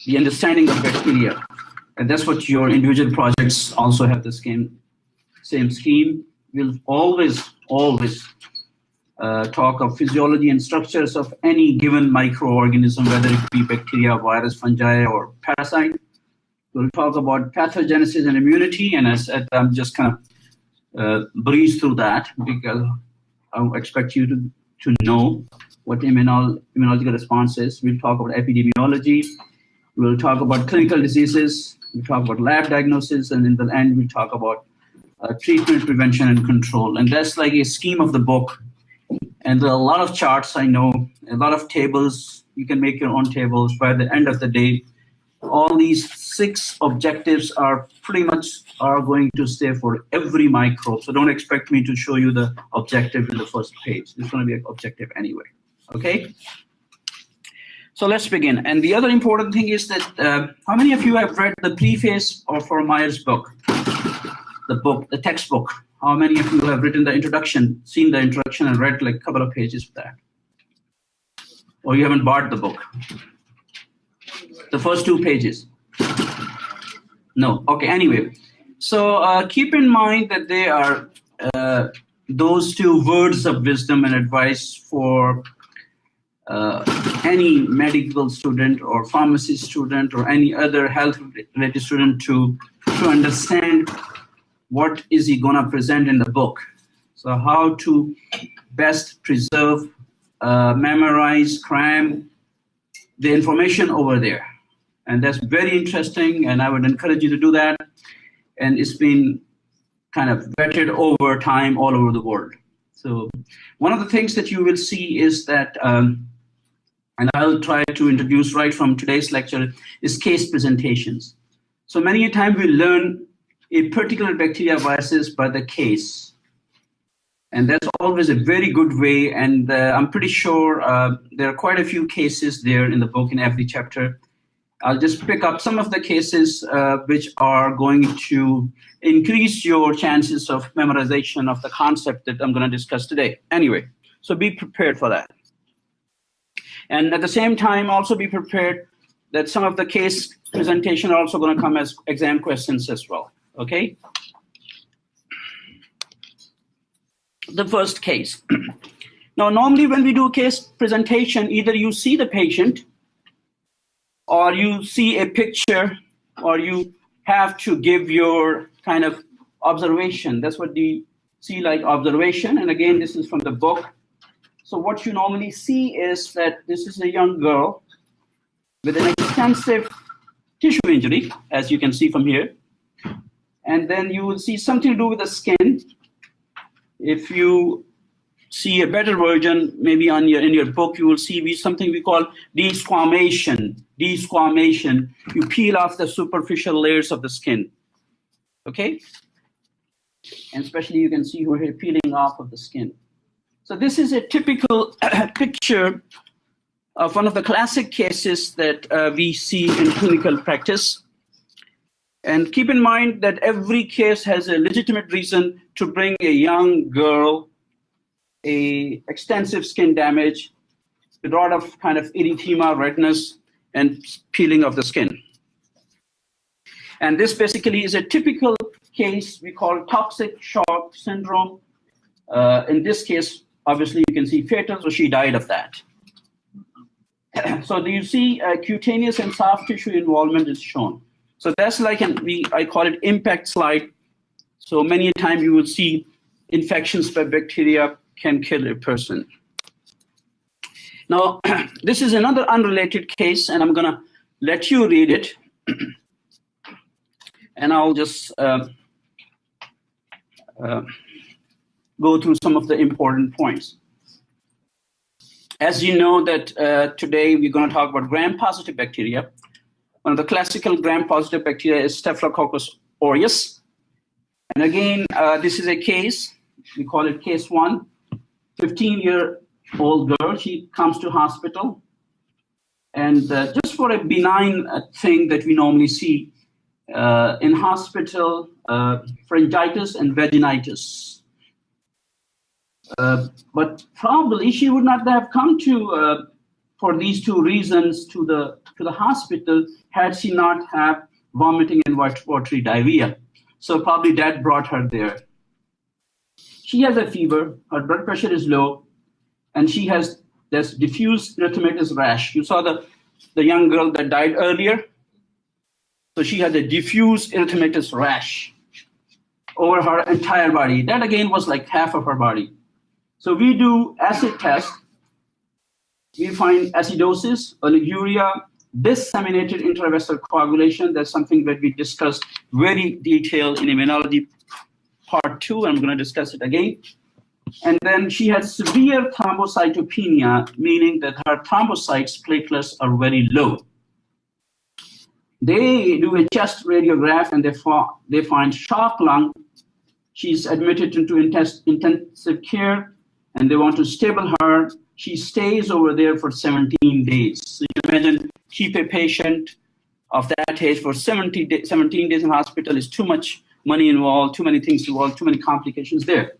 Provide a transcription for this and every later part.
the understanding of bacteria. And that's what your individual projects also have the same scheme. We'll always talk of physiology and structures of any given microorganism, whether it be bacteria, virus, fungi, or parasite. We'll talk about pathogenesis and immunity, and as I'm just kind of breeze through that because I expect you to know what immunological response is. We'll talk about epidemiology. We'll talk about clinical diseases. We'll talk about lab diagnosis, and in the end, we'll talk about treatment, prevention, and control. And that's like a scheme of the book. And there are a lot of charts, I know, a lot of tables. You can make your own tables. By the end of the day, all these 6 objectives are pretty much going to stay for every microbe. So don't expect me to show you the objective in the first page. It's going to be an objective anyway. Okay? So let's begin. And the other important thing is that how many of you have read the preface for Meyer's book? The textbook. How many of you have written the introduction, seen the introduction and read like a couple of pages of that? Or you haven't bought the book? The first 2 pages? No. Okay, anyway. So keep in mind that they are those 2 words of wisdom and advice for any medical student or pharmacy student or any other health-related student to understand what is he going to present in the book. So how to best preserve, memorize, cram the information over there. And that's very interesting, and I would encourage you to do that. And it's been kind of vetted over time all over the world. So one of the things that you will see is that, and I'll try to introduce right from today's lecture, is case presentations. So many a time we learn a particular bacteria viruses by the case. And that's always a very good way. And I'm pretty sure there are quite a few cases there in the book in every chapter. I'll just pick up some of the cases which are going to increase your chances of memorization of the concept that I'm going to discuss today. Anyway, so be prepared for that. And at the same time, also be prepared that some of the case presentation are also going to come as exam questions as well. Okay? The first case. Now, normally when we do case presentation, either you see the patient or you see a picture or you have to give your kind of observation. That's what the see like observation. And again, this is from the book. So what you normally see is that this is a young girl with an extensive tissue injury, as you can see from here. And then you will see something to do with the skin. If you see a better version, maybe in your book, you will see something we call desquamation. Desquamation. You peel off the superficial layers of the skin. Okay? And especially you can see here peeling off of the skin. So this is a typical picture of one of the classic cases that we see in clinical practice. And keep in mind that every case has a legitimate reason to bring a young girl, a extensive skin damage, a lot of kind of erythema, redness, and peeling of the skin. And this basically is a typical case we call toxic shock syndrome. In this case, obviously you can see fatal, so she died of that. So do you see cutaneous and soft tissue involvement is shown. So that's like I call it impact slide. So many a time you will see infections by bacteria can kill a person. Now, this is another unrelated case, and I'm gonna let you read it. And I'll just go through some of the important points. As you know that today we're gonna talk about gram-positive bacteria. One of the classical gram-positive bacteria is Staphylococcus aureus. And again, this is a case, we call it case 1, 15-year-old girl. She comes to hospital. And just for a benign thing that we normally see in hospital, pharyngitis and vaginitis. But probably she would not have come to for these two reasons to the hospital had she not have vomiting and watery diarrhea. So probably dad brought her there. She has a fever, her blood pressure is low, and she has this diffuse erythematous rash. You saw the young girl that died earlier? So she had a diffuse erythematous rash over her entire body. That again was like half of her body. So we do acid test. We find acidosis, oliguria, disseminated intravesical coagulation. That's something that we discussed very detailed in immunology part 2. I'm going to discuss it again. And then she had severe thrombocytopenia, meaning that her thrombocytes platelets are very low. They do a chest radiograph and they find shock lung. She's admitted into intensive care and they want to stable her. She stays over there for 17 days. So you imagine keep a patient of that age for 17 days in hospital is too much money involved, too many things involved, too many complications there.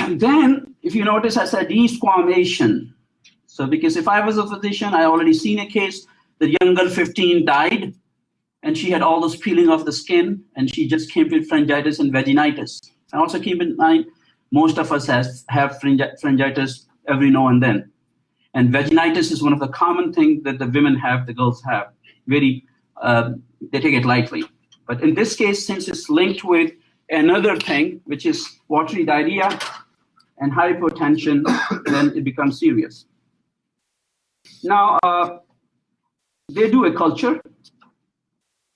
Then, if you notice, I said desquamation. So because if I was a physician, I already seen a case. The young girl, 15, died, and she had all this peeling of the skin, and she just came with pharyngitis and vaginitis. And also keep in mind, most of us have pharyngitis every now and then. And vaginitis is one of the common things that the women have, the girls have. They take it lightly. But in this case, since it's linked with another thing, which is watery diarrhea and hypotension, then it becomes serious. Now, they do a culture,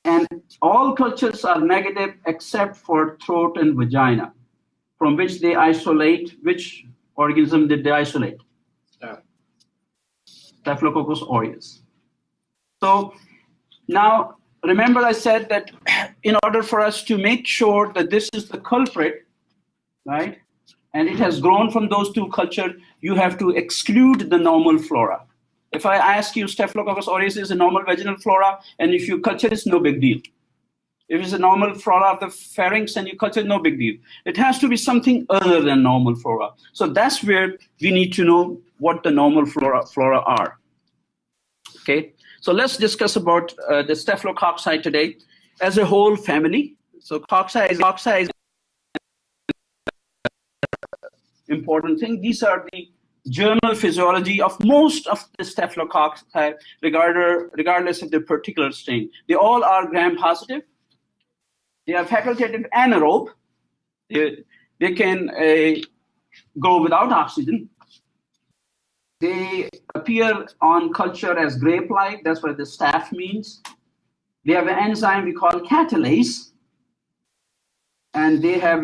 and all cultures are negative except for throat and vagina, from which they isolate. Which organism did they isolate? Staphylococcus aureus. So now, remember I said that in order for us to make sure that this is the culprit, right, and it has grown from those two cultures, you have to exclude the normal flora. If I ask you Staphylococcus aureus is a normal vaginal flora, and if you culture it's no big deal. If it's a normal flora of the pharynx and you culture, no big deal. It has to be something other than normal flora. So that's where we need to know what the normal flora are. Okay, so let's discuss about the Staphylococci today as a whole family. So cocci is important thing. These are the journal physiology of most of the Staphylococci, regardless of the particular strain. They all are gram-positive. They are facultative anaerobe. They can go without oxygen. They appear on culture as grape-like. That's what the staph means. They have an enzyme we call catalase. And they have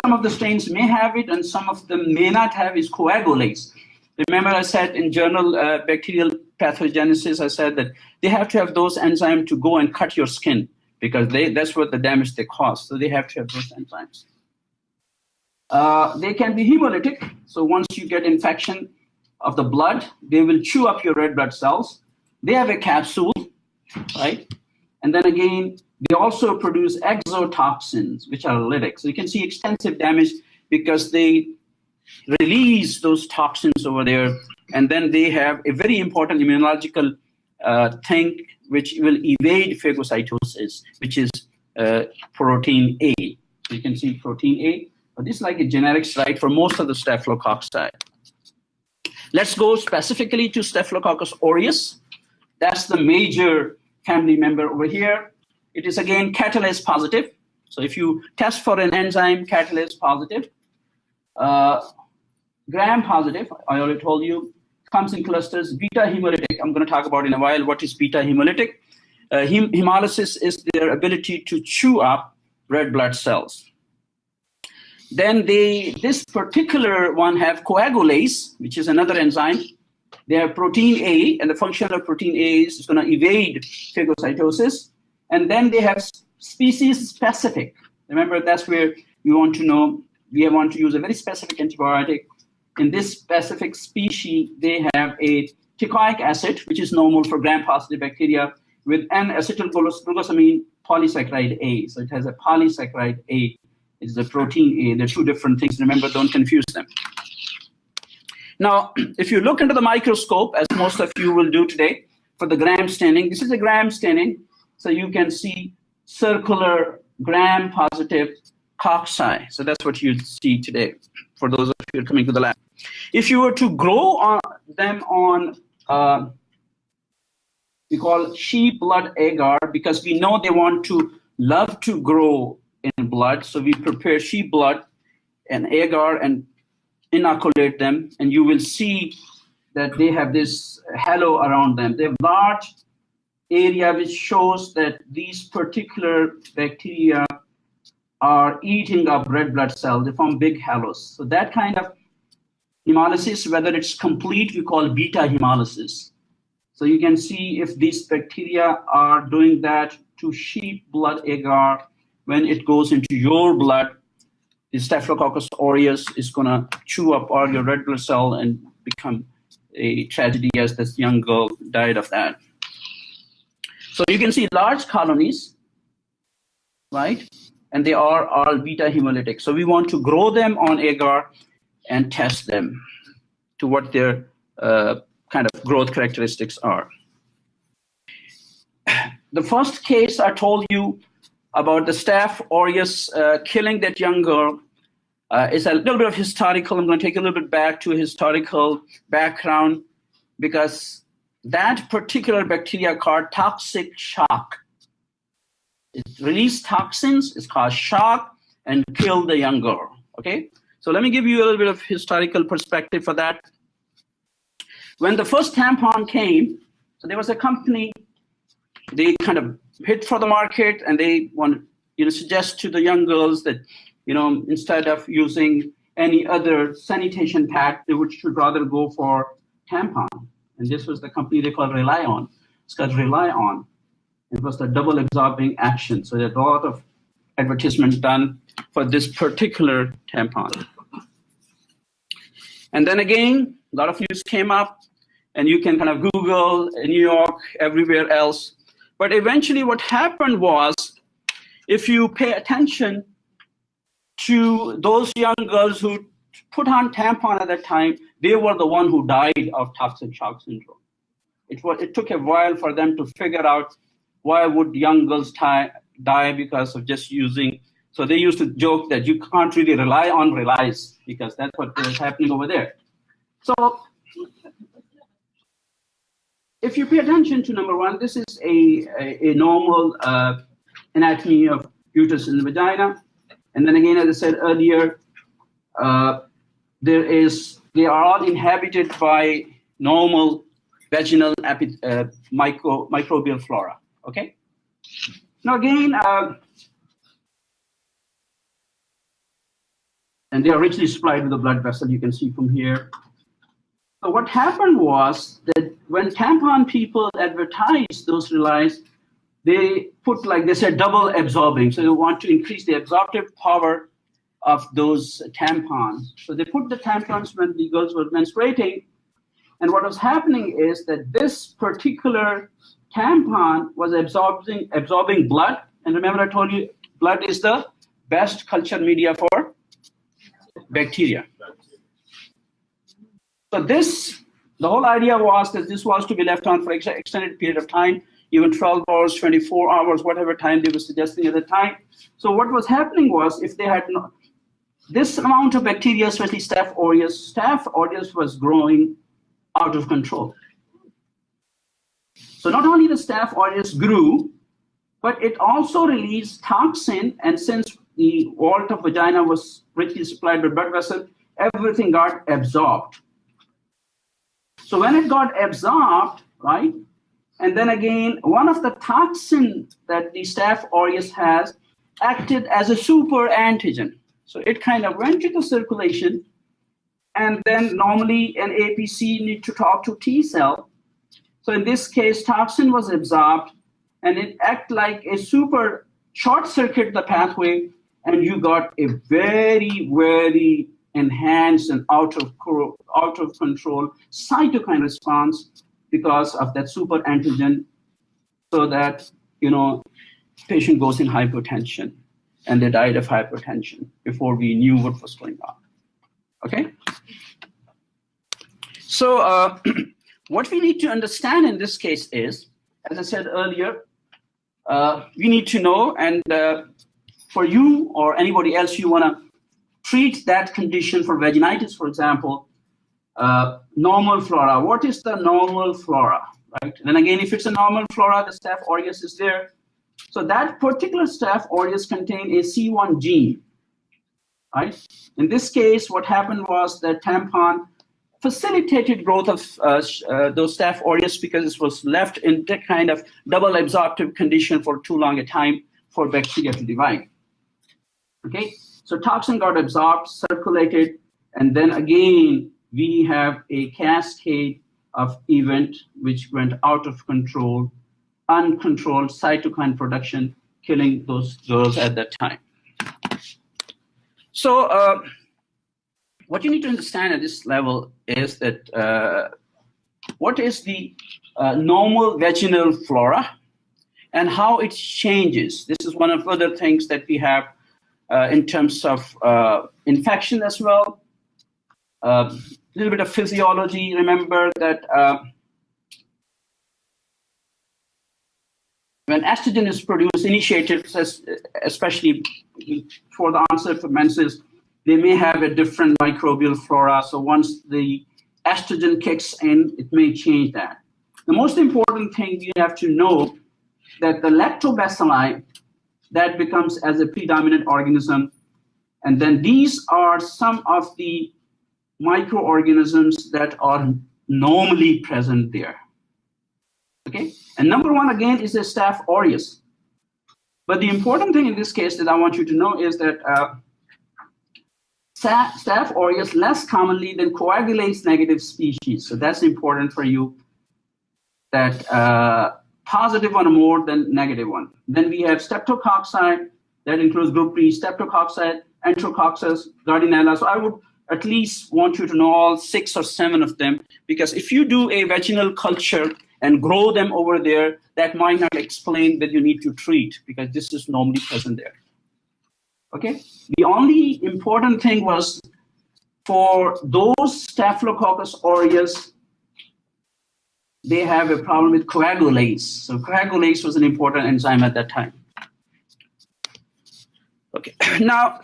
some of the strains may have it and some of them may not have is coagulase. Remember I said in journal bacterial pathogenesis, I said that they have to have those enzymes to go and cut your skin because that's what the damage they cause. So they have to have those enzymes. They can be hemolytic. So once you get infection of the blood, they will chew up your red blood cells. They have a capsule, right? And then again, they also produce exotoxins, which are lytic. So you can see extensive damage because they release those toxins over there. And then they have a very important immunological thing which will evade phagocytosis, which is protein A. So you can see protein A. But this is like a generic slide for most of the Staphylococci. Let's go specifically to Staphylococcus aureus. That's the major family member over here. It is again catalase positive. So if you test for an enzyme, catalase positive. Gram positive, I already told you, comes in clusters. Beta hemolytic, I'm going to talk about in a while what is beta hemolytic. Hemolysis is their ability to chew up red blood cells. Then this particular one have coagulase, which is another enzyme. They have protein A, and the function of protein A is going to evade phagocytosis. And then they have species specific. Remember, that's where we want to know, we want to use a very specific antibiotic. In this specific species, they have a teichoic acid, which is normal for gram-positive bacteria, with N-acetylglucosamine polysaccharide A. So it has a polysaccharide A. It's the protein A. They're two different things. Remember, don't confuse them. Now, if you look into the microscope, as most of you will do today, for the gram staining, this is a gram staining, so you can see circular gram-positive cocci. So that's what you see today for those of you coming to the lab. If you were to grow them on, we call sheep blood agar, because we know they want to love to grow in blood. So we prepare sheep blood and agar and inoculate them, and you will see that they have this halo around them. They have large area which shows that these particular bacteria are eating up red blood cells. They form big halos. So that kind of hemolysis, whether it's complete, we call beta hemolysis. So you can see if these bacteria are doing that to sheep blood agar, when it goes into your blood, the Staphylococcus aureus is going to chew up all your red blood cell and become a tragedy, as this young girl died of that. So you can see large colonies, right? And they are all beta hemolytic. So we want to grow them on agar and test them to what their kind of growth characteristics are. The first case I told you about the Staph aureus killing that young girl is a little bit of historical. I'm going to take a little bit back to historical background, because that particular bacteria called toxic shock. It released toxins, it's called shock, and killed the young girl. Okay, so let me give you a little bit of historical perspective for that. When the first tampon came, so there was a company, they kind of hit for the market, and they want to suggest to the young girls that instead of using any other sanitation pad, they should rather go for tampon. And this was the company they called Rely On. It's called Rely On. It was the double absorbing action. So there's a lot of advertisements done for this particular tampon. And then again, a lot of news came up, and you can kind of Google New York, everywhere else. But eventually what happened was, if you pay attention to those young girls who put on tampon at that time, they were the one who died of toxic shock syndrome. It took a while for them to figure out why would young girls die because of just using. So they used to joke that you can't really rely on Relies, because that's what was happening over there. So if you pay attention to number one, this is a normal anatomy of uterus and vagina. And then again, as I said earlier, they are all inhabited by normal vaginal microbial flora. Okay. Now again, and they are richly supplied with the blood vessel. You can see from here. So what happened was that when tampon people advertised those Relies, they put, like they said, double absorbing. So they want to increase the absorptive power of those tampons. So they put the tampons when the girls were menstruating. And what was happening is that this particular tampon was absorbing blood. And remember, I told you blood is the best culture media for bacteria. So the whole idea was that this was to be left on for an extended period of time, even 12 hours, 24 hours, whatever time they were suggesting at the time. So what was happening was, if they had this amount of bacteria, especially Staph aureus was growing out of control. So not only the Staph aureus grew, but it also released toxin, and since the vault of vagina was richly supplied with blood vessel, everything got absorbed. So when it got absorbed, right, and then again, one of the toxins that the Staph aureus has acted as a super antigen. So it kind of went to the circulation, and then normally an APC need to talk to T cell. So in this case, toxin was absorbed, and it acted like a super short circuit the pathway, and you got a very, very enhanced and out of control cytokine response because of that super antigen, so that patient goes in hypertension, and they died of hypertension before we knew what was going on. Okay. So what we need to understand in this case is, as I said earlier, we need to know, and for you or anybody else, you want to treat that condition for vaginitis, for example, normal flora. What is the normal flora, right? And then again, if it's a normal flora, the Staph aureus is there. So that particular Staph aureus contained a C1 gene, right? In this case, what happened was that tampon facilitated growth of those Staph aureus because it was left in the kind of double absorptive condition for too long a time for bacteria to divide. Okay, so toxin got absorbed, circulated, and then again we have a cascade of event which went out of control, uncontrolled cytokine production, killing those girls at that time. So what you need to understand at this level is that what is the normal vaginal flora and how it changes. This is one of the other things that we have in terms of infection as well. A little bit of physiology. Remember that when estrogen is produced, initiated, especially for the onset of menses, they may have a different microbial flora. So once the estrogen kicks in, it may change that. The most important thing you have to know that the lactobacilli, that becomes as a predominant organism. And then these are some of the microorganisms that are normally present there. Okay, and number one again is the Staph aureus. But the important thing in this case that I want you to know is that Staph aureus less commonly than coagulase negative species. So that's important for you, that positive one more than negative one. Then we have Streptococci, that includes group 3, Streptococci, Enterococcus, Gardnerella. So I would at least want you to know all 6 or 7 of them, because if you do a vaginal culture and grow them over there, that might not explain that you need to treat, because this is normally present there. Okay, the only important thing was for those Staphylococcus aureus, they have a problem with coagulase. So coagulase was an important enzyme at that time. Okay, now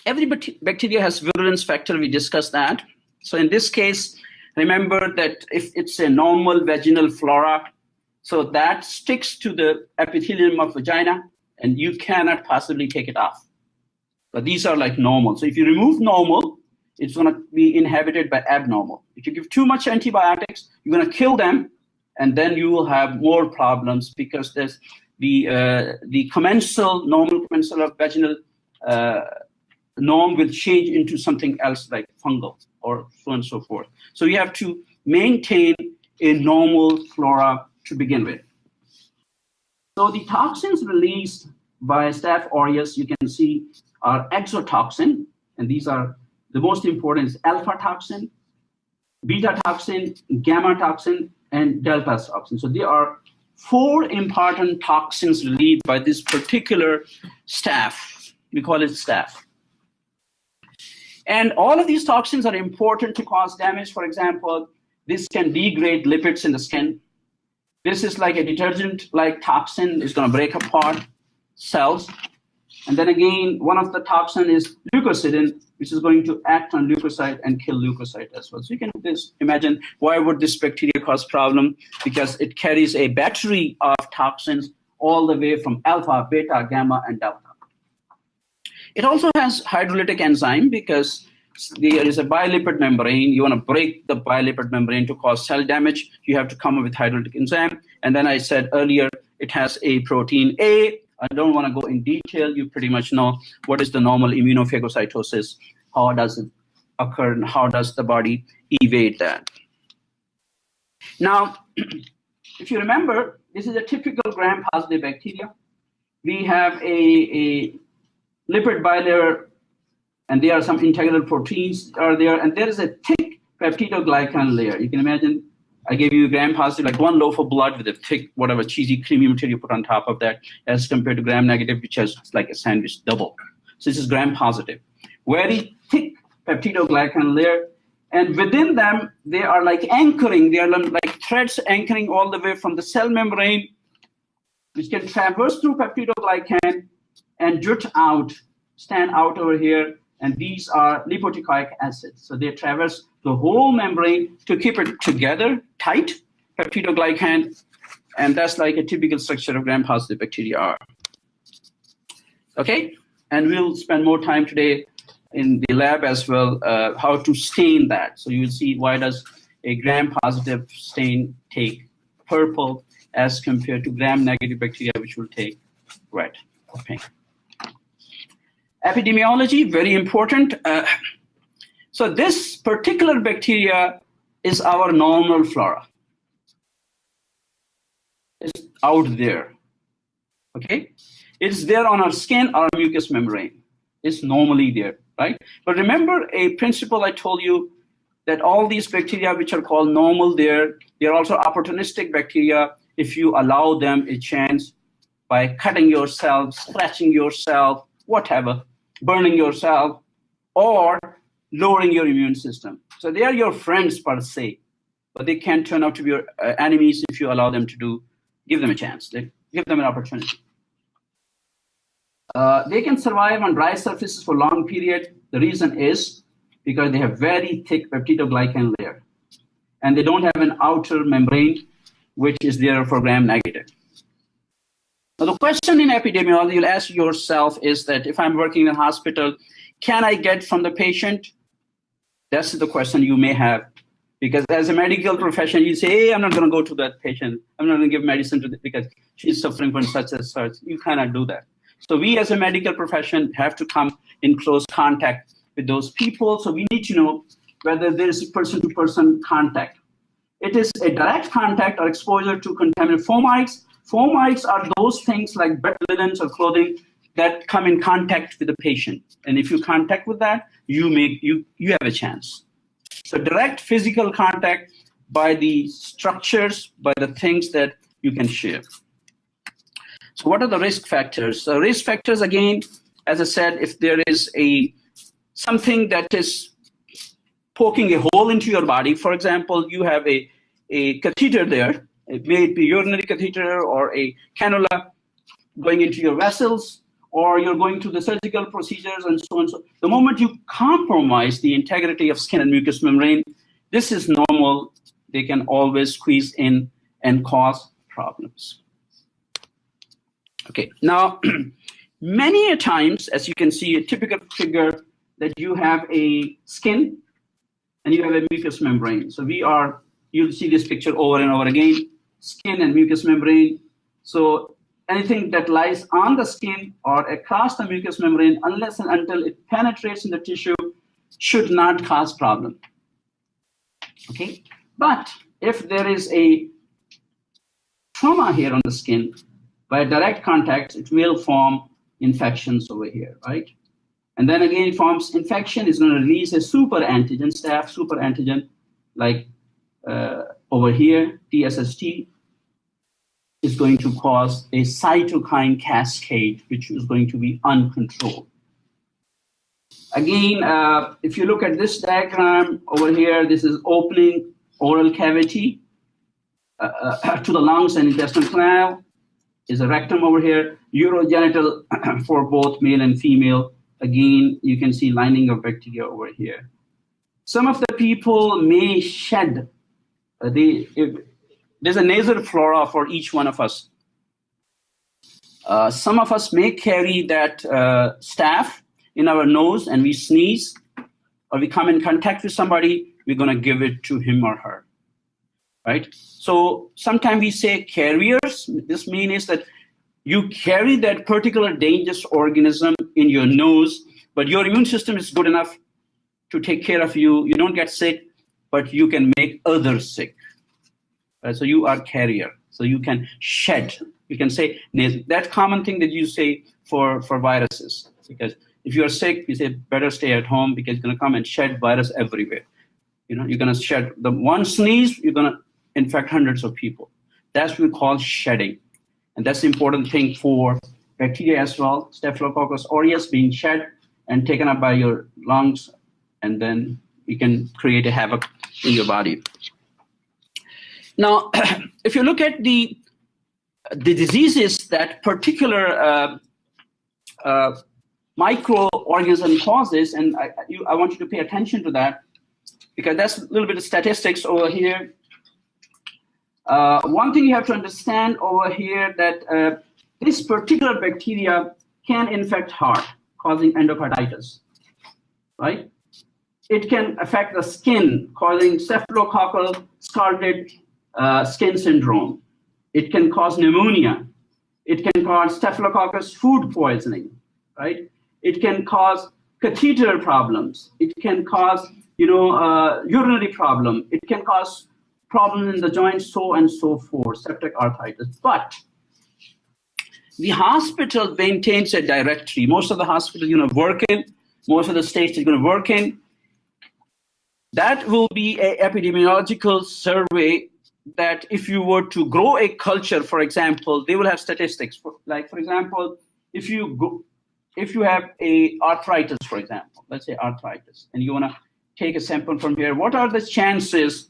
every bacteria has virulence factor. We discussed that. So in this case, remember that if it's a normal vaginal flora, so that sticks to the epithelium of vagina, and you cannot possibly take it off. But these are like normal. So if you remove normal, it's going to be inhabited by abnormal. If you give too much antibiotics, you're going to kill them, and then you will have more problems, because there's the commensal, normal commensal of vaginal norm will change into something else like fungal or so on and so forth. So you have to maintain a normal flora to begin with. So the toxins released by Staph aureus, you can see, are exotoxin, and these are the most important is alpha toxin, beta toxin, gamma toxin, and delta toxin. So there are 4 important toxins released by this particular staph. We call it staph. And all of these toxins are important to cause damage. For example, this can degrade lipids in the skin. This is like a detergent-like toxin. It's going to break apart cells. And then again, one of the toxin is leukocidin, which is going to act on leukocyte and kill leukocyte as well. So you can just imagine, why would this bacteria cause problem? Because it carries a battery of toxins all the way from alpha, beta, gamma, and delta. It also has hydrolytic enzyme, because there is a bilipid membrane. You want to break the bilipid membrane to cause cell damage. You have to come up with hydrolytic enzyme. And then I said earlier, it has a protein A. I don't want to go in detail. You pretty much know what is the normal immunophagocytosis, how does it occur, and how does the body evade that. Now, if you remember, this is a typical gram-positive bacteria. We have a lipid bilayer, and there are some integral proteins are there, and there is a thick peptidoglycan layer. You can imagine, I gave you gram-positive, like 1 loaf of blood with a thick, whatever, cheesy, creamy material put on top of that, as compared to gram-negative, which has like a sandwich double. So this is gram-positive. Very thick peptidoglycan layer, And within them, they are like anchoring, they are like threads anchoring all the way from the cell membrane, which can traverse through peptidoglycan and jut out, stand out over here. And these are lipotecoic acids. So they traverse the whole membrane to keep it together, tight, peptidoglycan. And that's like a typical structure of gram-positive bacteria are. Okay, and we'll spend more time today in the lab as well, how to stain that. So you will see why does a gram-positive stain take purple as compared to gram-negative bacteria, which will take red or pink. Epidemiology, very important. So this particular bacteria is our normal flora. It's out there, okay? It's there on our skin, our mucous membrane. It's normally there, right? But remember a principle I told you that all these bacteria which are called normal there, they're also opportunistic bacteria if you allow them a chance by cutting yourself, scratching yourself, whatever, burning yourself, or lowering your immune system. So they are your friends per se, but they can turn out to be your enemies if you allow them to give them a chance. They give them an opportunity. They can survive on dry surfaces for long period. The reason is because they have very thick peptidoglycan layer, and they don't have an outer membrane, which is there for gram-negative. Now, the question in epidemiology you'll ask yourself is that if I'm working in a hospital, can I get from the patient? That's the question you may have. Because as a medical profession, you say, hey, I'm not going to go to that patient. I'm not going to give medicine to because she's suffering from such and such. You cannot do that. So we as a medical profession have to come in close contact with those people. So we need to know whether there is person-to-person contact. It is a direct contact or exposure to contaminated fomites. Fomites are those things like bed linens or clothing that come in contact with the patient. And if you contact with that, you have a chance. So direct physical contact by the structures, by the things that you can share. So what are the risk factors? So risk factors, again, as I said, if there is something that is poking a hole into your body, for example, you have a catheter there, it may be urinary catheter or a cannula going into your vessels, or you're going through the surgical procedures and so on. So the moment you compromise the integrity of skin and mucous membrane, this is normal. They can always squeeze in and cause problems. Okay, now, many a times, as you can see, a typical figure that you have a skin and you have a mucous membrane. So you'll see this picture over and over again, skin and mucous membrane. So anything that lies on the skin or across the mucous membrane, unless and until it penetrates in the tissue, should not cause problem. Okay, but if there is a trauma here on the skin, by direct contact, it will form infections over here, right? And then again, it forms infection, is going to release a super antigen, staph super antigen, like over here, TSST, is going to cause a cytokine cascade, which is going to be uncontrolled. Again, if you look at this diagram over here, this is opening oral cavity to the lungs and intestinal canal, is a rectum over here, urogenital for both male and female. Again, you can see lining of bacteria over here. Some of the people may shed, there's a nasal flora for each one of us. Some of us may carry that staph in our nose and we sneeze, or we come in contact with somebody, we're going to give it to him or her, right? So sometimes we say carriers. This means that you carry that particular dangerous organism in your nose, but your immune system is good enough to take care of you. You don't get sick, but you can make others sick. So you are carrier. So you can shed. You can say that common thing that you say for viruses, because if you are sick, you say better stay at home because you're going to come and shed virus everywhere. You know, you're going to shed the one sneeze, you're going to infect hundreds of people. That's what we call shedding. And that's the important thing for bacteria as well. Staphylococcus aureus being shed and taken up by your lungs and then you can create a havoc in your body. Now, if you look at the diseases that particular microorganism causes, and I want you to pay attention to that, because that's a little bit of statistics over here. One thing you have to understand over here that this particular bacteria can infect heart, causing endocarditis, right? It can affect the skin, causing staphylococcal scalded skin syndrome. It can cause pneumonia. It can cause staphylococcus food poisoning, right? It can cause catheter problems. It can cause, urinary problem. It can cause problems in the joints, so and so forth, septic arthritis. But the hospital maintains a directory. Most of the hospitals you're going to work in, most of the states you're going to work in, that will be an epidemiological survey that if you were to grow a culture, for example, they will have statistics. For example, if you have a arthritis, for example, let's say arthritis, and you want to take a sample from here, what are the chances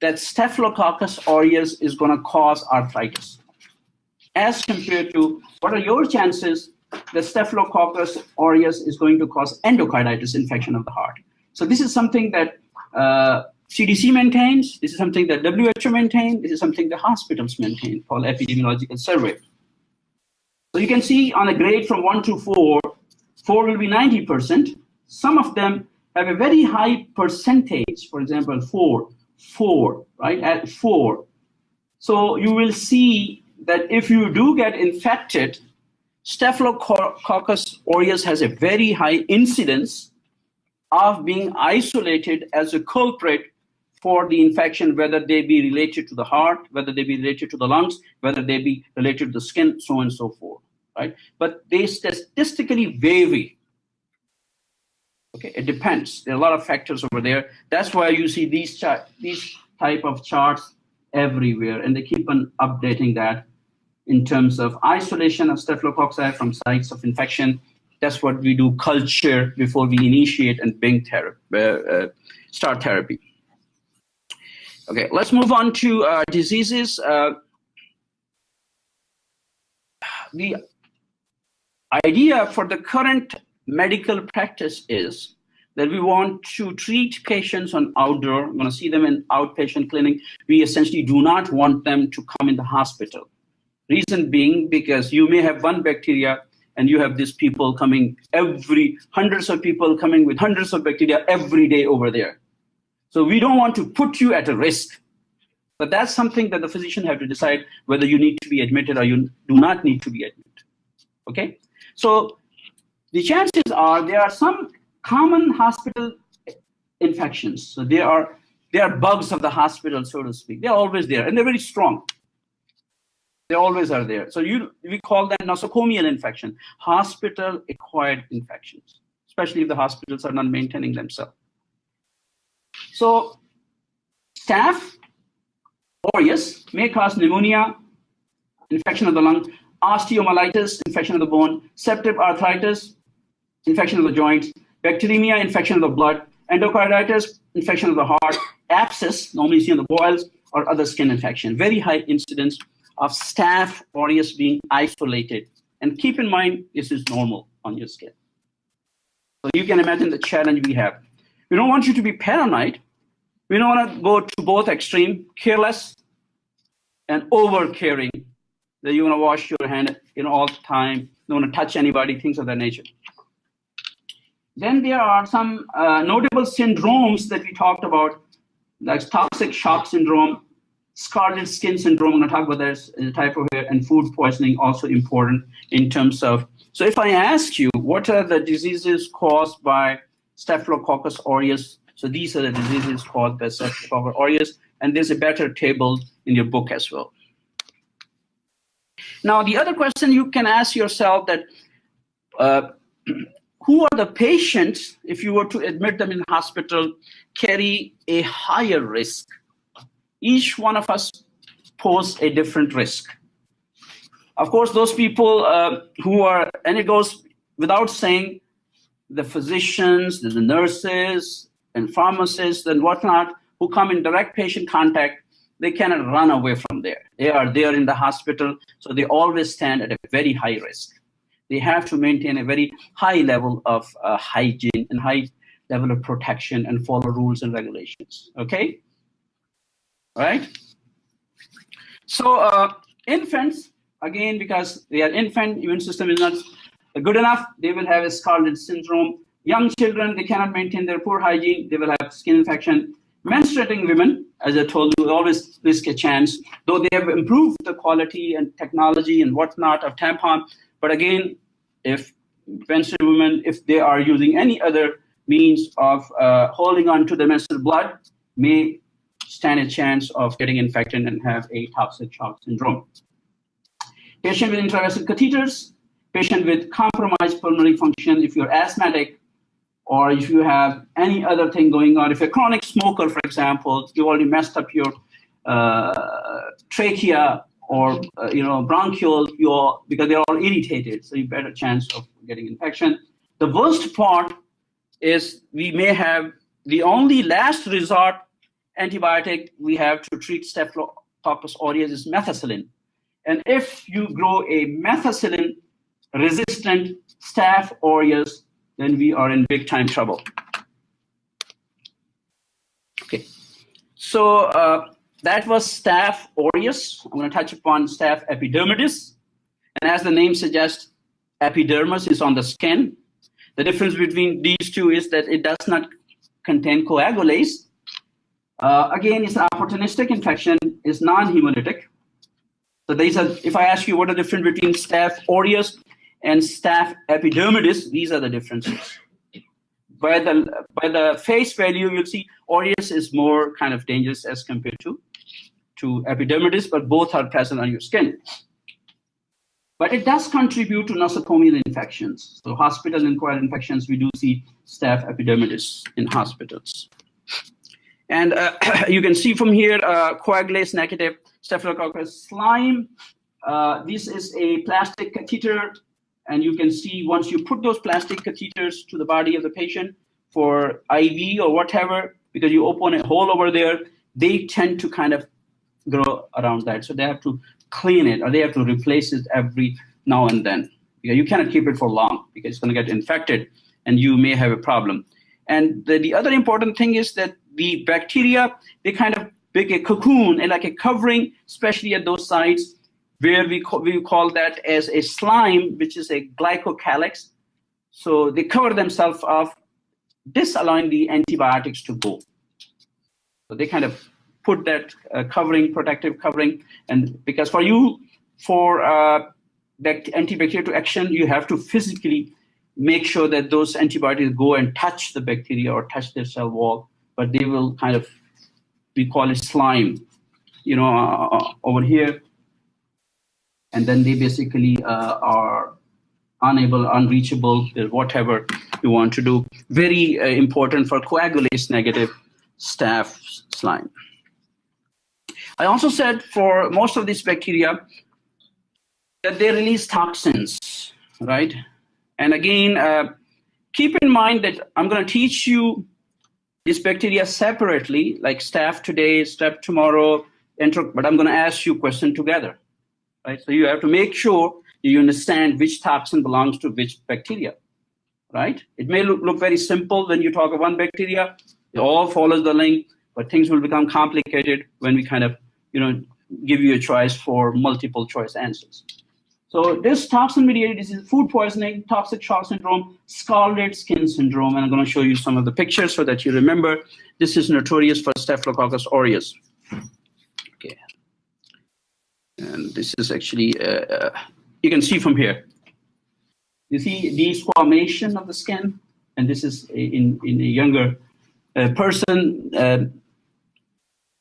that Staphylococcus aureus is going to cause arthritis, as compared to what are your chances that Staphylococcus aureus is going to cause endocarditis, infection of the heart? So this is something that CDC maintains. This is something that WHO maintains. This is something the hospitals maintain, called epidemiological survey. So you can see on a grade from 1 to 4, 4 will be 90%. Some of them have a very high percentage. For example, 4, right, at 4. So you will see that if you do get infected, Staphylococcus aureus has a very high incidence of being isolated as a culprit for the infection, whether they be related to the heart, whether they be related to the lungs, whether they be related to the skin, so on and so forth, right? But they statistically vary. Okay, it depends. There are a lot of factors over there. That's why you see these type of charts everywhere, and they keep on updating that in terms of isolation of staphylococci from sites of infection. That's what we do culture before we initiate and start therapy. Okay, let's move on to diseases. The idea for the current medical practice is that we want to treat patients on outdoor. We're going to see them in outpatient clinic. We essentially do not want them to come in the hospital. Reason being, because you may have one bacteria and you have these people coming hundreds of people coming with hundreds of bacteria every day over there. So we don't want to put you at a risk. But that's something that the physician have to decide whether you need to be admitted or you do not need to be admitted. Okay? So the chances are there are some common hospital infections. So they are bugs of the hospital, so to speak. They're always there, and they're very strong. They always are there. So we call them nosocomial infection, hospital-acquired infections, especially if the hospitals are not maintaining themselves. So Staph aureus may cause pneumonia, infection of the lung, osteomyelitis, infection of the bone, septic arthritis, infection of the joints, bacteremia, infection of the blood, endocarditis, infection of the heart, abscess, normally seen on the boils, or other skin infection. Very high incidence of Staph aureus being isolated. And keep in mind, this is normal on your skin. So you can imagine the challenge we have. We don't want you to be paranoid. We don't want to go to both extreme, careless and over caring, that you want to wash your hand all the time, you don't want to touch anybody, things of that nature. Then there are some notable syndromes that we talked about, like toxic shock syndrome, scarlet skin syndrome. I'm going to talk about this type of hair, and food poisoning, also important in terms of. So if I ask you, what are the diseases caused by Staphylococcus aureus? So these are the diseases caused by Staphylococcus aureus, and there's a better table in your book as well. Now, the other question you can ask yourself that who are the patients, if you were to admit them in hospital, carry a higher risk? Each one of us pose a different risk. Of course, those people who are, and it goes without saying, the physicians, the nurses, and pharmacists and whatnot who come in direct patient contact, they cannot run away from there. They are there in the hospital, so they always stand at a very high risk. They have to maintain a very high level of hygiene and high level of protection and follow rules and regulations. Okay? All right? So infants, again, because they are infant, immune system is not good enough, they will have a scarlet syndrome. Young children, they cannot maintain their poor hygiene, they will have skin infection. Menstruating women, as I told you, always risk a chance, though they have improved the quality and technology and whatnot of tampon. But again, if menstruating women, if they are using any other means of holding on to the menstrual blood, may stand a chance of getting infected and have a toxic shock syndrome. Patient with intravesical catheters, patient with compromised pulmonary function, if you're asthmatic, or if you have any other thing going on, if you're a chronic smoker, for example, you already messed up your trachea or bronchial, because they're all irritated, so you better chance of getting infection. The worst part is we may have the only last resort antibiotic we have to treat Staphylococcus aureus is methicillin. And if you grow a methicillin-resistant Staph aureus, then we are in big time trouble. Okay, so that was Staph aureus. I'm going to touch upon Staph epidermidis. And as the name suggests, epidermis is on the skin. The difference between these two is that it does not contain coagulase. Again, it's an opportunistic infection, it's non-hemolytic. So these are, if I ask you what are the difference between Staph aureus and Staph epidermidis, these are the differences. By the face value, you'll see aureus is more kind of dangerous as compared to epidermidis, but both are present on your skin. But it does contribute to nosocomial infections. So hospital-acquired infections, we do see Staph epidermidis in hospitals. And you can see from here, coagulase negative Staphylococcus slime. This is a plastic catheter. And you can see once you put those plastic catheters to the body of the patient for IV or whatever, because you open a hole over there, they tend to kind of grow around that. So they have to clean it or they have to replace it every now and then. Because you cannot keep it for long because it's going to get infected and you may have a problem. And the other important thing is that the bacteria, they kind of make a cocoon and like a covering, especially at those sites where we call that as a slime, which is a glycocalyx. So they cover themselves up, disallowing the antibiotics to go. So they kind of put that covering, protective covering, and because for that antibacterial to action, you have to physically make sure that those antibiotics go and touch the bacteria or touch their cell wall, but they will kind of, we call it slime, over here. And then they basically are unable, unreachable, whatever you want to do. Very important for coagulase negative Staph slime. I also said for most of these bacteria that they release toxins, right? And again, keep in mind that I'm going to teach you these bacteria separately, like Staph today, Staph tomorrow, but I'm going to ask you a question together. Right? So you have to make sure you understand which toxin belongs to which bacteria, right? It may look very simple when you talk of one bacteria, it all follows the link, but things will become complicated when we kind of, give you a choice for multiple choice answers. So this toxin-mediated disease, food poisoning, toxic shock syndrome, scalded skin syndrome, and I'm going to show you some of the pictures so that you remember. This is notorious for Staphylococcus aureus. Okay. And this is actually, you can see from here. You see desquamation of the skin, and this is in a younger person,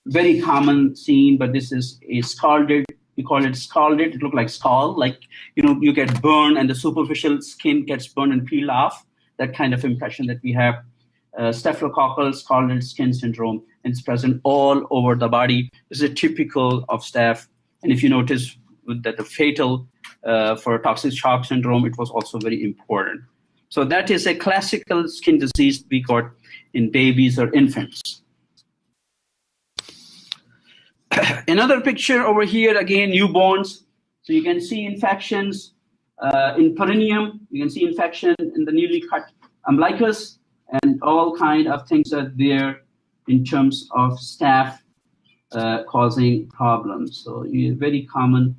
very common scene, but this is a scalded, we call it scalded, it looks like skull, like, you get burned and the superficial skin gets burned and peeled off, that kind of impression that we have. Staphylococcal scalded skin syndrome, and it's present all over the body. This is typical of staph. And if you notice that the fatal for toxic shock syndrome, it was also very important. So that is a classical skin disease we got in babies or infants. Another picture over here, again, newborns. So you can see infections in perineum. You can see infection in the newly cut umbilicus, and all kind of things are there in terms of staph causing problems. So very common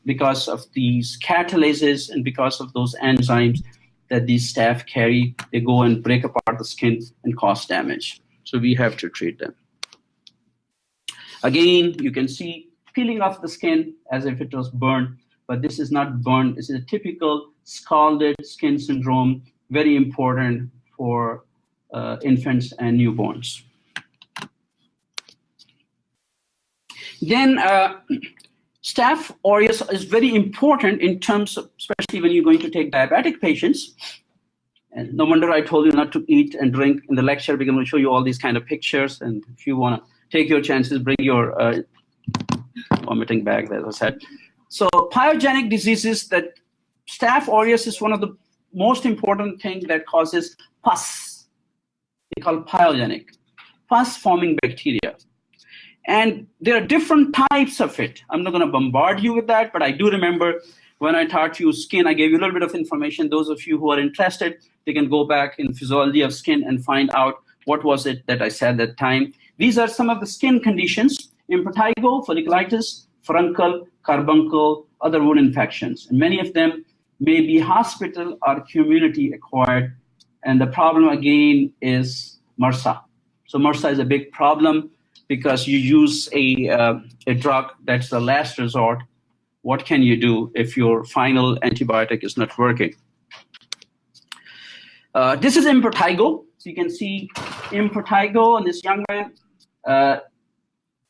because of these catalases and because of those enzymes that these staph carry, they go and break apart the skin and cause damage. So we have to treat them. Again, you can see peeling off the skin as if it was burned, but this is not burned. This is a typical scalded skin syndrome, very important for infants and newborns. Then Staph aureus is very important in terms of, especially when you're going to take diabetic patients. And no wonder I told you not to eat and drink in the lecture, because I'm going to show you all these kind of pictures. And if you want to take your chances, bring your vomiting bag, as I said. So pyogenic diseases, that Staph aureus is one of the most important things that causes pus. They call it pyogenic, pus-forming bacteria. And there are different types of it. I'm not going to bombard you with that, but I do remember when I taught you skin, I gave you a little bit of information. Those of you who are interested, they can go back in physiology of skin and find out what was it that I said at that time. These are some of the skin conditions: impetigo, folliculitis, furuncle, carbuncle, other wound infections. And many of them may be hospital or community acquired. And the problem again is MRSA. So MRSA is a big problem because you use a drug that's the last resort. What can you do if your final antibiotic is not working? This is impetigo. So you can see impetigo in this young man,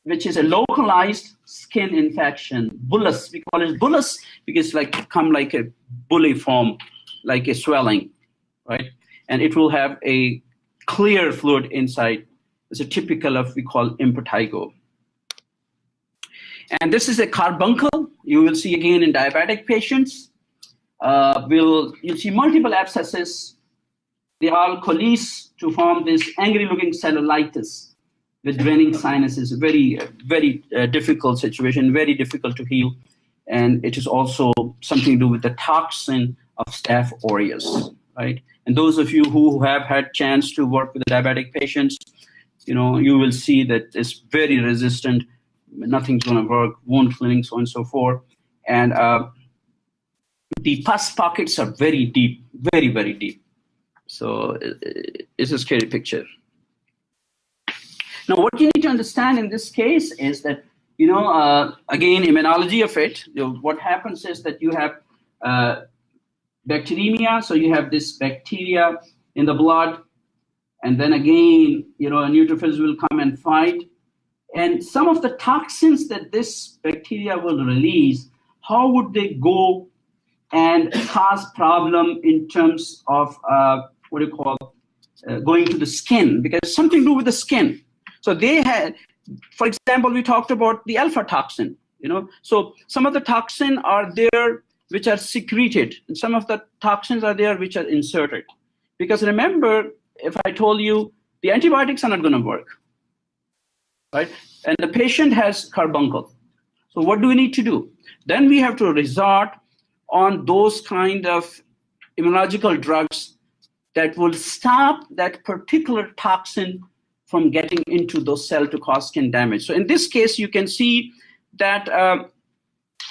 which is a localized skin infection. Bullous, we call it bullous because it's come like a bully form, like a swelling, right? And it will have a clear fluid inside. It's a typical of, we call impetigo. And this is a carbuncle. You will see again in diabetic patients. You'll see multiple abscesses. They all coalesce to form this angry-looking cellulitis with draining sinuses. Very, very difficult situation, very difficult to heal. And it is also something to do with the toxin of Staph aureus, right? And those of you who have had chance to work with the diabetic patients, you will see that it's very resistant. Nothing's going to work, wound cleaning, so on and so forth. And the pus pockets are very deep, very, very deep. So it's a scary picture. Now, what you need to understand in this case is that, again, immunology of it, what happens is that you have bacteremia. So you have this bacteria in the blood. And then again, neutrophils will come and fight. And some of the toxins that this bacteria will release, how would they go and cause problem in terms of going to the skin? Because it's something to do with the skin. So they had, for example, we talked about the alpha toxin. So some of the toxin are there which are secreted, and some of the toxins are there which are inserted. Because remember, if I told you the antibiotics are not going to work, right? And the patient has carbuncle. So what do we need to do? Then we have to resort on those kind of immunological drugs that will stop that particular toxin from getting into those cells to cause skin damage. So in this case, you can see that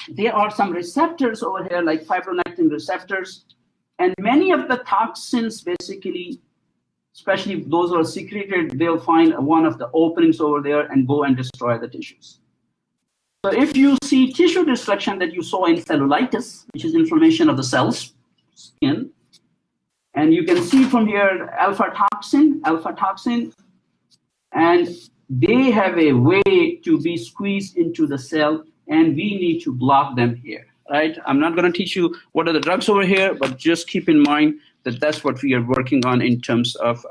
there are some receptors over here, like fibronectin receptors. And many of the toxins, basically, especially those who are secreted, they'll find one of the openings over there and go and destroy the tissues. So if you see tissue destruction that you saw in cellulitis, which is inflammation of the cells, skin, and you can see from here alpha toxin, and they have a way to be squeezed into the cell, and we need to block them here, right? I'm not going to teach you what are the drugs over here, but just keep in mind that that's what we are working on in terms of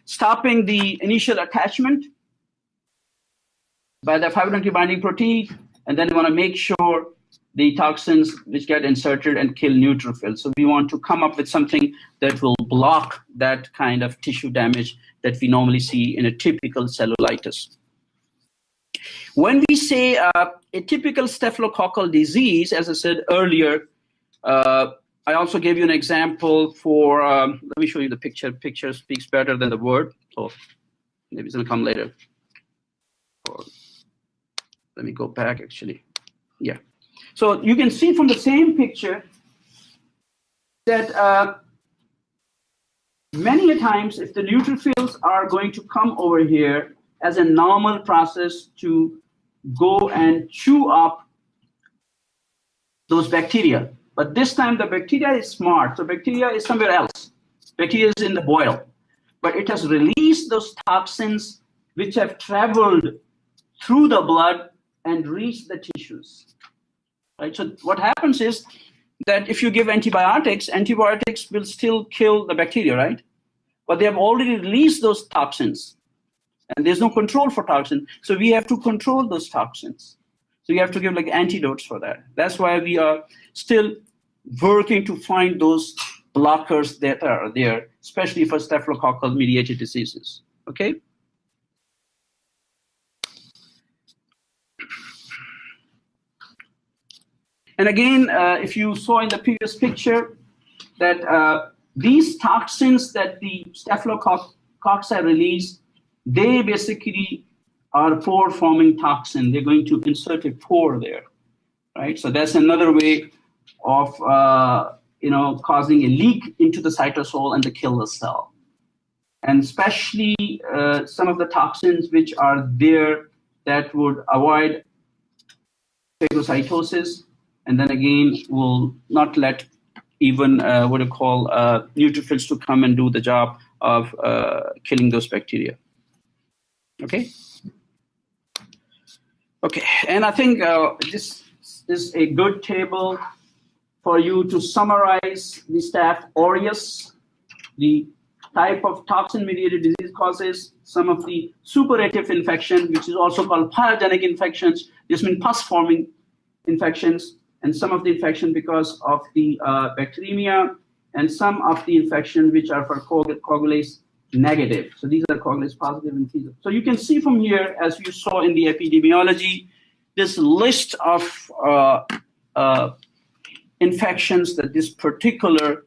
stopping the initial attachment by the fibronectin binding protein, and then we want to make sure the toxins which get inserted and kill neutrophils. So we want to come up with something that will block that kind of tissue damage that we normally see in a typical cellulitis. When we say a typical staphylococcal disease, as I said earlier, I also gave you an example for, let me show you the picture. Picture speaks better than the word. Oh, maybe it's going to come later. Or, let me go back, actually. Yeah. So you can see from the same picture that many a times if the neutrophils are going to come over here as a normal process to go and chew up those bacteria. But this time the bacteria is smart. So bacteria is somewhere else. Bacteria is in the boil. But it has released those toxins which have traveled through the blood and reached the tissues. Right? So what happens is that if you give antibiotics, antibiotics will still kill the bacteria, right? But they have already released those toxins. And there's no control for toxins. So we have to control those toxins. So you have to give like antidotes for that. That's why we are still working to find those blockers that are there, especially for staphylococcal mediated diseases. Okay? And again, if you saw in the previous picture that these toxins that the staphylococci release, they basically are pore-forming toxin. They're going to insert a pore there, right? So that's another way of causing a leak into the cytosol and to kill the cell. And especially some of the toxins which are there that would avoid phagocytosis, and then again will not let even what you call neutrophils to come and do the job of killing those bacteria. Okay. Okay, and I think this is a good table for you to summarize the Staph aureus, the type of toxin-mediated disease causes, some of the suppurative infection, which is also called pyogenic infections. This means pus-forming infections, and some of the infection because of the bacteremia, and some of the infection which are for coagulase negative. So these are coagulase positive and fetal. So you can see from here, as you saw in the epidemiology, this list of infections that this particular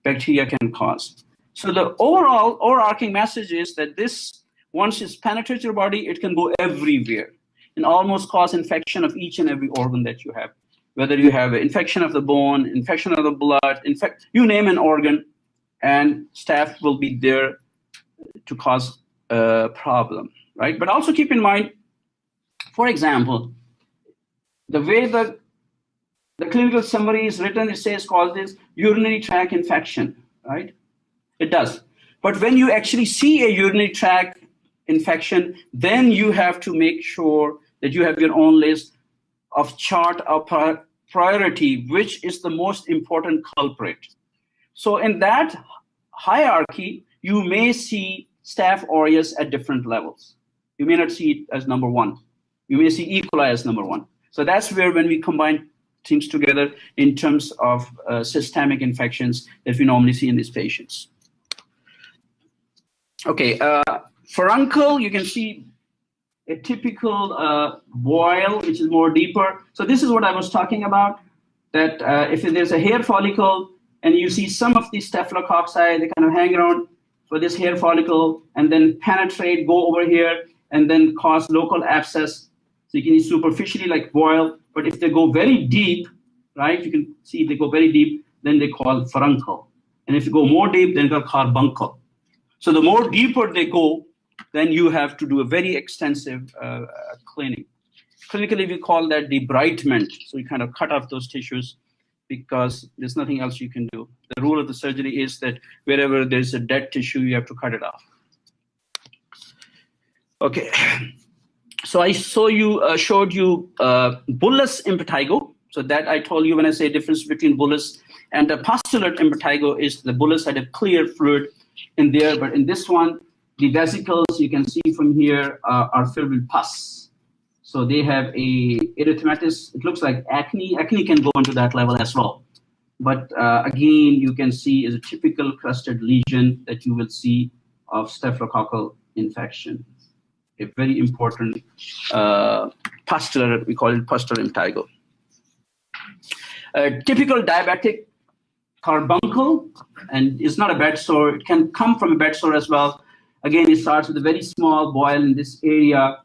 bacteria can cause. So the overall overarching message is that this, once it's penetrated your body, it can go everywhere and almost cause infection of each and every organ that you have. Whether you have an infection of the bone, infection of the blood, you name an organ, and staph will be there to cause a problem, right? But also keep in mind, for example, the way the clinical summary is written, it says causes urinary tract infection, right? It does. But when you actually see a urinary tract infection, then you have to make sure that you have your own list of chart of priority, which is the most important culprit. So in that hierarchy, you may see Staph aureus at different levels. You may not see it as number one. You may see E. coli as number one. So that's where when we combine things together in terms of systemic infections that we normally see in these patients. Okay, furuncle, you can see a typical boil, which is more deeper. So this is what I was talking about, that if there's a hair follicle and you see some of these staphylococci, they kind of hang around for this hair follicle and then penetrate, go over here, and then cause local abscess. So you can see superficially like boil, but if they go very deep, right, you can see if they go very deep, then they call furuncle. And if you go more deep, then they'll call carbuncle. So the more deeper they go, then you have to do a very extensive cleaning. Clinically, we call that debridement. So you kind of cut off those tissues because there's nothing else you can do. The rule of the surgery is that wherever there's a dead tissue, you have to cut it off. Okay. So I showed you bullous impetigo. So that I told you when I say difference between bullous and the pustulate impetigo is the bullous had a clear fluid in there, but in this one, the vesicles you can see from here are filled with pus. So they have a erythematous, it looks like acne. Acne can go into that level as well. But again, you can see is a typical crusted lesion that you will see of staphylococcal infection. A very important pustular, we call it pustular impetigo. Typical diabetic carbuncle, and it's not a bed sore. It can come from a bed sore as well. Again, it starts with a very small boil in this area.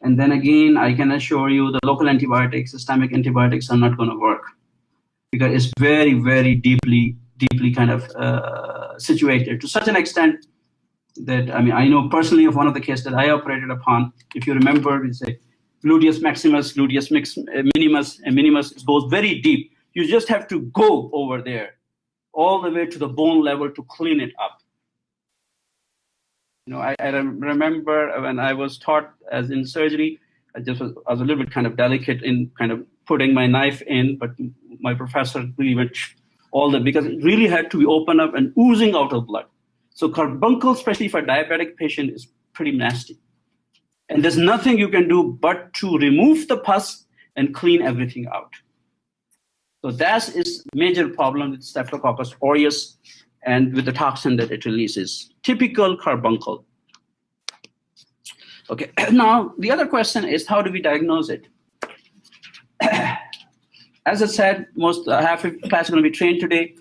And then again, I can assure you the local antibiotics, systemic antibiotics are not going to work because it's very, very deeply kind of situated to such an extent that, I mean, I know personally of one of the cases that I operated upon. If you remember, it's a gluteus maximus, gluteus minimus, and minimus. It goes very deep. You just have to go over there all the way to the bone level to clean it up. You know, I remember when I was taught as in surgery, I was a little bit kind of delicate in kind of putting my knife in, but my professor really went because it really had to be opened up and oozing out of blood. So carbuncle, especially for a diabetic patient, is pretty nasty. And there's nothing you can do but to remove the pus and clean everything out. So that is major problem with Staphylococcus aureus and with the toxin that it releases. Typical carbuncle. Okay, now the other question is how do we diagnose it? As I said, half of the class is going to be trained today.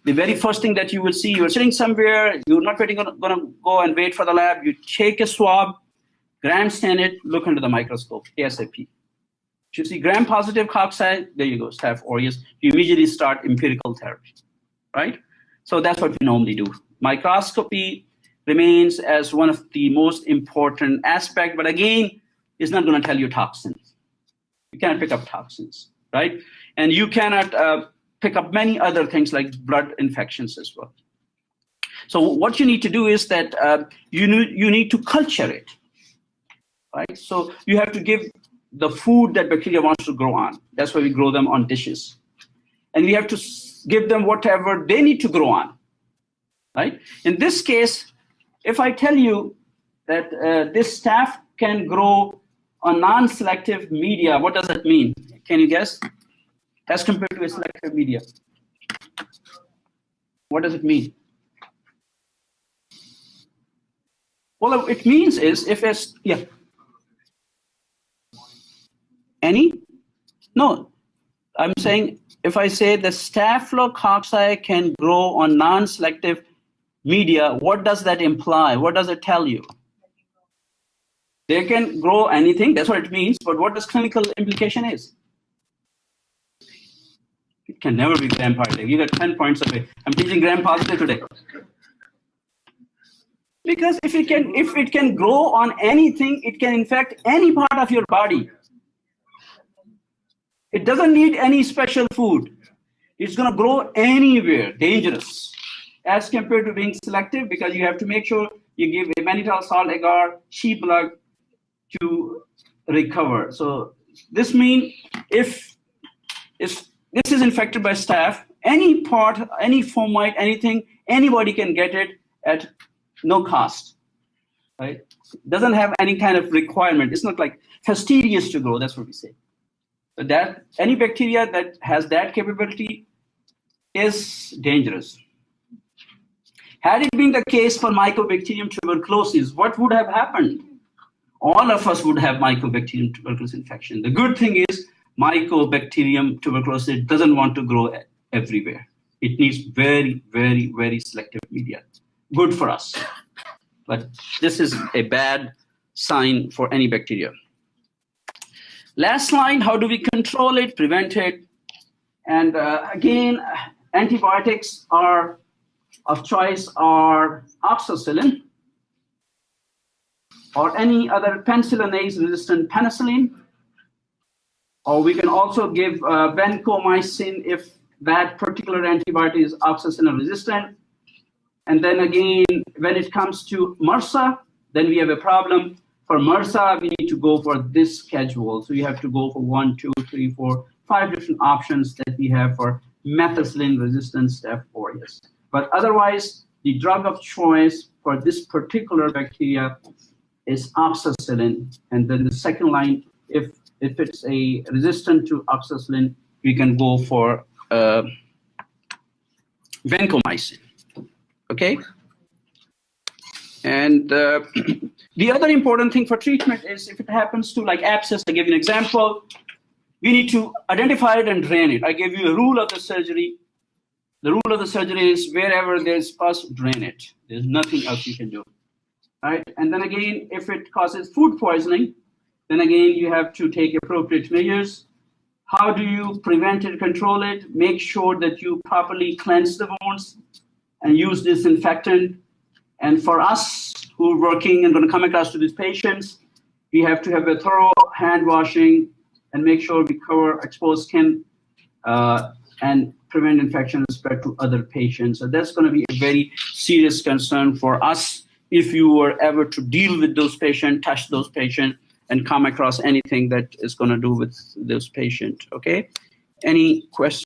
The very first thing that you will see, you're sitting somewhere, you're not going to go and wait for the lab. You take a swab, gram-stain it, look under the microscope, ASAP. If you see gram-positive cocci, there you go, Staph aureus. You immediately start empirical therapy, right? So that's what we normally do. Microscopy remains as one of the most important aspects, but again, it's not going to tell you toxins. You cannot pick up toxins, right? And you cannot pick up many other things like blood infections as well. So what you need to do is that you need to culture it, right? So you have to give the food that bacteria wants to grow on. That's why we grow them on dishes. And we have to give them whatever they need to grow on, right? In this case, if I tell you that this staph can grow on non-selective media, what does that mean? Can you guess? As compared to a selective media. What does it mean? Well, it means is if it's, yeah. Any? No, I'm saying if I say the staphylococci can grow on non-selective media, what does that imply? What does it tell you? They can grow anything, that's what it means, but what does clinical implication is? It can never be gram-positive. You got 10 points away. I'm teaching gram-positive today. Because if it can grow on anything, it can infect any part of your body. It doesn't need any special food. It's going to grow anywhere, dangerous. As compared to being selective, because you have to make sure you give a mannitol salt agar, sheep blood to recover. So this means if this is infected by staph, any part, any fomite, anything, anybody can get it at no cost, right? It doesn't have any kind of requirement. It's not like fastidious to grow, that's what we say. So that any bacteria that has that capability is dangerous. Had it been the case for Mycobacterium tuberculosis, what would have happened? All of us would have Mycobacterium tuberculosis infection. The good thing is Mycobacterium tuberculosis doesn't want to grow everywhere. It needs very, very, very selective media. Good for us. But this is a bad sign for any bacteria. Last line, how do we control it, prevent it? And again, antibiotics are of choice are oxacillin or any other penicillinase-resistant penicillin. Or we can also give vancomycin if that particular antibiotic is oxacillin resistant. And then again, when it comes to MRSA, then we have a problem. For MRSA, we need to go for this schedule. So you have to go for 1, 2, 3, 4, 5 different options that we have for methicillin-resistant Staph aureus. But otherwise, the drug of choice for this particular bacteria is oxacillin. And then the second line If it's a resistant to oxacillin, we can go for vancomycin. Okay. And the other important thing for treatment is if it happens to like abscess. I give you an example. We need to identify it and drain it. I gave you a rule of the surgery. The rule of the surgery is wherever there's pus, drain it. There's nothing else you can do. Right? And then again, if it causes food poisoning, then again, you have to take appropriate measures. How do you prevent it, control it? Make sure that you properly cleanse the wounds and use disinfectant. And for us who are working and going to come across to these patients, we have to have a thorough hand washing and make sure we cover exposed skin and prevent infection and spread to other patients. So that's going to be a very serious concern for us if you were ever to deal with those patients, touch those patients, and come across anything that is going to do with those patients. Okay? Any questions?